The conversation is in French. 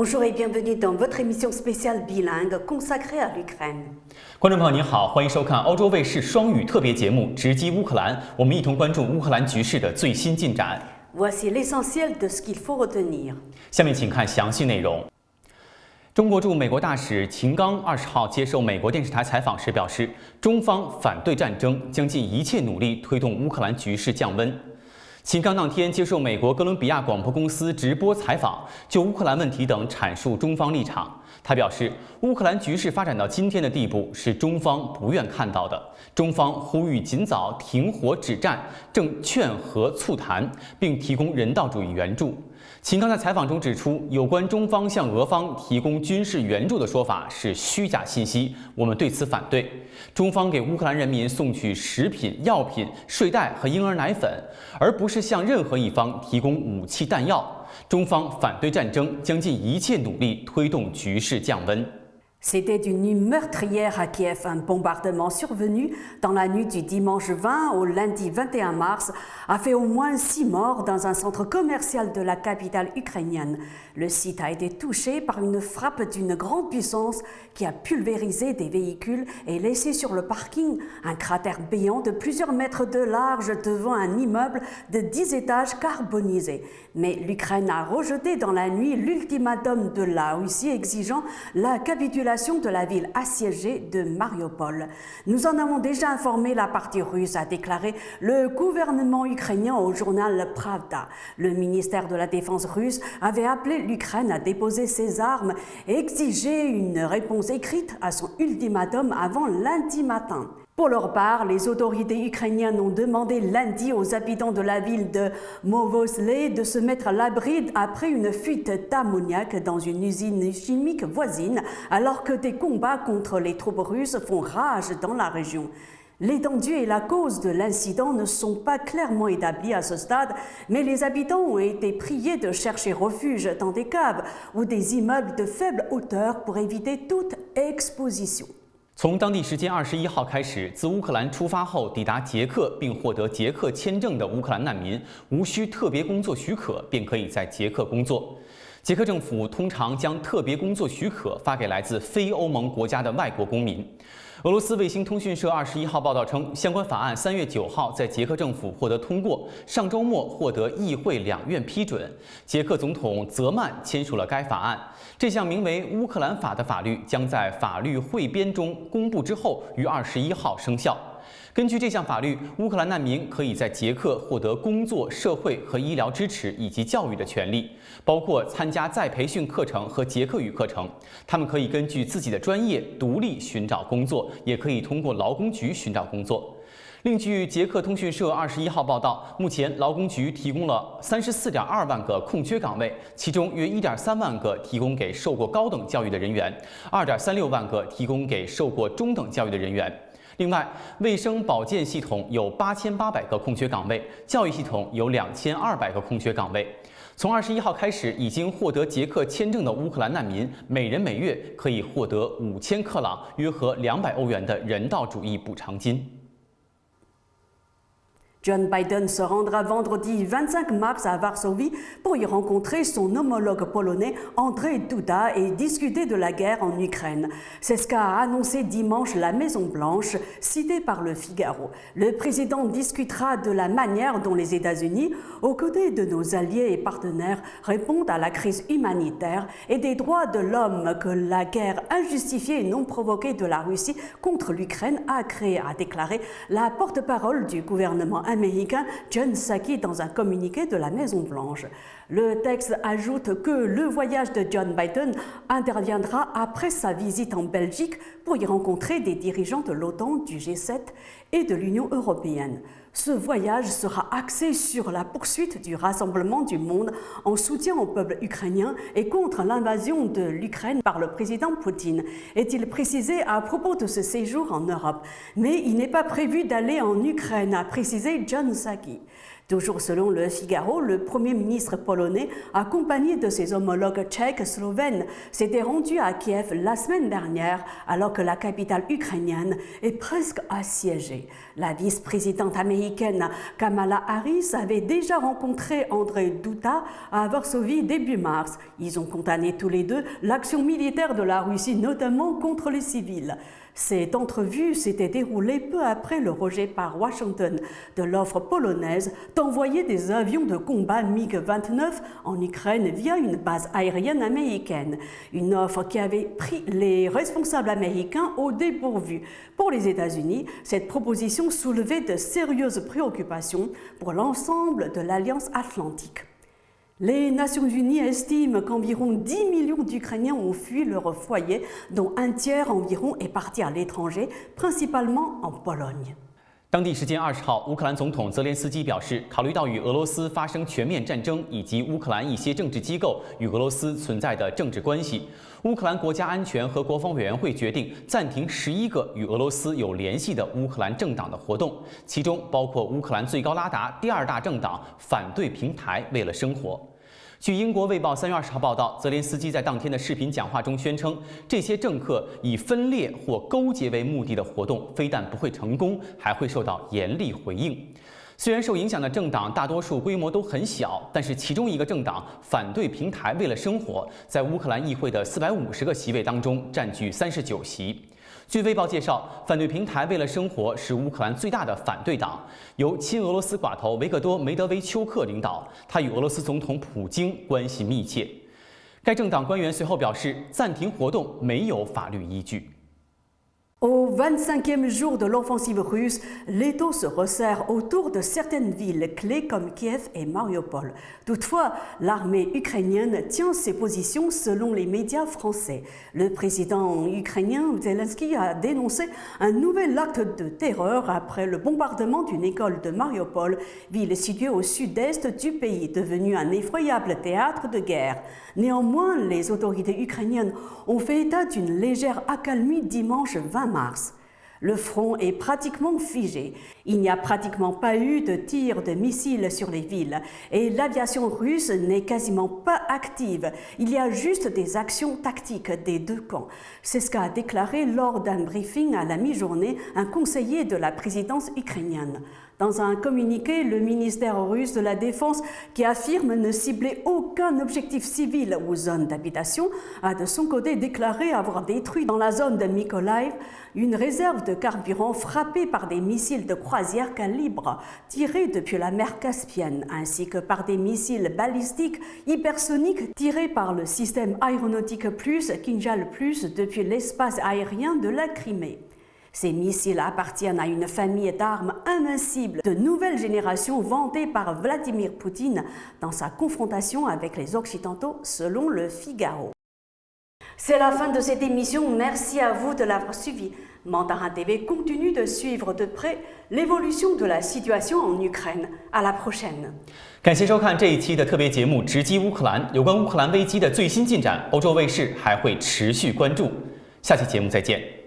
Bonjour et bienvenue dans votre émission spéciale bilingue consacrée à l'Ukraine. 观众朋友您好，欢迎收看欧洲卫视双语特别节目《直击乌克兰》，我们一同关注乌克兰局势的最新进展。Voici l'essentiel de ce qu'il faut retenir. 下面请看详细内容。中国驻美国大使秦刚20号接受美国电视台采访时表示，中方反对战争，将尽一切努力推动乌克兰局势降温。秦刚当天接受美国哥伦比亚广播公司直播采访，就乌克兰问题等阐述中方立场。他表示，乌克兰局势发展到今天的地步是中方不愿看到的，中方呼吁尽早停火止战，正劝和促谈，并提供人道主义援助。秦刚在采访中指出，有关中方向俄方提供军事援助的说法是虚假信息，我们对此反对。中方给乌克兰人民送去食品、药品、睡袋和婴儿奶粉，而不是向任何一方提供武器弹药。中方反对战争，将尽一切努力推动局势降温。C'était une nuit meurtrière à Kiev. Un bombardement survenu dans la nuit du dimanche 20 au lundi 21 mars a fait au moins 6 morts dans un centre commercial de la capitale ukrainienne. Le site a été touché par une frappe d'une grande puissance qui a pulvérisé des véhicules et laissé sur le parking un cratère béant de plusieurs mètres de large devant un immeuble de 10 étages carbonisé. Mais l'Ukraine a rejeté dans la nuit l'ultimatum de la Russie exigeant la capitulation de la ville assiégée de Mariupol. Nous en avons déjà informé la partie russe, a déclaré le gouvernement ukrainien au journal Pravda. Le ministère de la Défense russe avait appelé l'Ukraine à déposer ses armes et exiger une réponse écrite à son ultimatum avant lundi matin. Pour leur part, les autorités ukrainiennes ont demandé lundi aux habitants de la ville de Movosle de se mettre à l'abri après une fuite d'ammoniac dans une usine chimique voisine, alors que des combats contre les troupes russes font rage dans la région. L'étendue et la cause de l'incident ne sont pas clairement établis à ce stade, mais les habitants ont été priés de chercher refuge dans des caves ou des immeubles de faible hauteur pour éviter toute exposition. 从当地时间21号开始，自乌克兰出发后抵达捷克并获得捷克签证的乌克兰难民，无需特别工作许可便可以在捷克工作。捷克政府通常将特别工作许可发给来自非欧盟国家的外国公民。俄罗斯卫星通讯社21号报道称，相关法案3月9号在捷克政府获得通过，上周末获得议会2院批准。捷克总统泽曼签署了该法案。这项名为《乌克兰法》的法律将在法律汇编中公布之后于21号生效。根据这项法律，乌克兰难民可以在捷克获得工作、社会和医疗支持以及教育的权利，包括参加再培训课程和捷克语课程。他们可以根据自己的专业独立寻找工作，也可以通过劳工局寻找工作。另据捷克通讯社21号报道，目前劳工局提供了34.2万个空缺岗位，其中约1.3万个提供给受过高等教育的人员，2.36万个提供给受过中等教育的人员。另外，卫生保健系统有8800个空缺岗位，教育系统有2200个空缺岗位。从21号开始，已经获得捷克签证的乌克兰难民，每人每月可以获得5000克朗（约合200欧元）的人道主义补偿金。John Biden se rendra vendredi 25 mars à Varsovie pour y rencontrer son homologue polonais Andrzej Duda et discuter de la guerre en Ukraine. C'est ce qu'a annoncé dimanche la Maison-Blanche, citée par le Figaro. Le président discutera de la manière dont les États-Unis, aux côtés de nos alliés et partenaires, répondent à la crise humanitaire et des droits de l'homme que la guerre injustifiée et non provoquée de la Russie contre l'Ukraine a créée, a déclaré la porte-parole du gouvernement américain Jen Psaki dans un communiqué de la Maison-Blanche. Le texte ajoute que le voyage de John Biden interviendra après sa visite en Belgique pour y rencontrer des dirigeants de l'OTAN, du G7 et de l'Union européenne. Ce voyage sera axé sur la poursuite du rassemblement du monde en soutien au peuple ukrainien et contre l'invasion de l'Ukraine par le président Poutine, est-il précisé à propos de ce séjour en Europe. Mais il n'est pas prévu d'aller en Ukraine, a précisé John Psaki. Toujours selon le Figaro, le Premier ministre polonais, accompagné de ses homologues tchèques, slovènes, s'était rendu à Kiev la semaine dernière alors que la capitale ukrainienne est presque assiégée. La vice-présidente américaine Kamala Harris avait déjà rencontré Andrzej Duda à Varsovie début mars. Ils ont condamné tous les deux l'action militaire de la Russie, notamment contre les civils. Cette entrevue s'était déroulée peu après le rejet par Washington de l'offre polonaise d'envoyer des avions de combat MiG-29 en Ukraine via une base aérienne américaine. Une offre qui avait pris les responsables américains au dépourvu. Pour les États-Unis, cette proposition soulevait de sérieuses préoccupations pour l'ensemble de l'Alliance atlantique. Les Nations Unies estiment qu'environ 10 millions d'Ukrainiens ont fui leur foyer, dont un tiers environ est parti à l'étranger, principalement en Pologne. 当地时间20号，乌克兰总统泽连斯基表示，考虑到与俄罗斯发生全面战争以及乌克兰一些政治机构与俄罗斯存在的政治关系，乌克兰国家安全和国防委员会决定暂停11个与俄罗斯有联系的乌克兰政党的活动，其中包括乌克兰最高拉达第2大政党反对平台为了生活。据英国《卫报》3月20号报道，泽连斯基在当天的视频讲话中宣称，这些政客以分裂或勾结为目的的活动非但不会成功，还会受到严厉回应。虽然受影响的政党大多数规模都很小，但是其中一个政党反对平台为了生活，在乌克兰议会的450个席位当中占据39席。据《卫报》介绍，反对平台为了生活是乌克兰最大的反对党，由亲俄罗斯寡头维克多·梅德韦丘克领导，他与俄罗斯总统普京关系密切。该政党官员随后表示，暂停活动没有法律依据。Au 25e jour de l'offensive russe, l'étau se resserre autour de certaines villes clés comme Kiev et Mariupol. Toutefois, l'armée ukrainienne tient ses positions selon les médias français. Le président ukrainien Zelensky a dénoncé un nouvel acte de terreur après le bombardement d'une école de Mariupol, ville située au sud-est du pays, devenue un effroyable théâtre de guerre. Néanmoins, les autorités ukrainiennes ont fait état d'une légère accalmie dimanche 20 mars. Le front est pratiquement figé. Il n'y a pratiquement pas eu de tirs de missiles sur les villes et l'aviation russe n'est quasiment pas active. Il y a juste des actions tactiques des deux camps. C'est ce qu'a déclaré lors d'un briefing à la mi-journée un conseiller de la présidence ukrainienne. Dans un communiqué, le ministère russe de la Défense, qui affirme ne cibler aucun objectif civil ou zone d'habitation, a de son côté déclaré avoir détruit dans la zone de Mykolaiv une réserve de carburant frappée par des missiles de croisière calibre tirés depuis la mer Caspienne, ainsi que par des missiles balistiques hypersoniques tirés par le système aéronautique plus Kinjal Plus depuis l'espace aérien de la Crimée. Ces missiles appartiennent à une famille d'armes invincibles de nouvelle génération vantée par Vladimir Poutine dans sa confrontation avec les Occidentaux, selon le Figaro. C'est la fin de cette émission. Merci à vous de l'avoir suivi. Mandarin TV continue de suivre de près l'évolution de la situation en Ukraine. À la prochaine. 感谢收看这一期的特别节目《直击乌克兰》，有关乌克兰危机的最新进展，欧洲卫视还会持续关注。下期节目再见。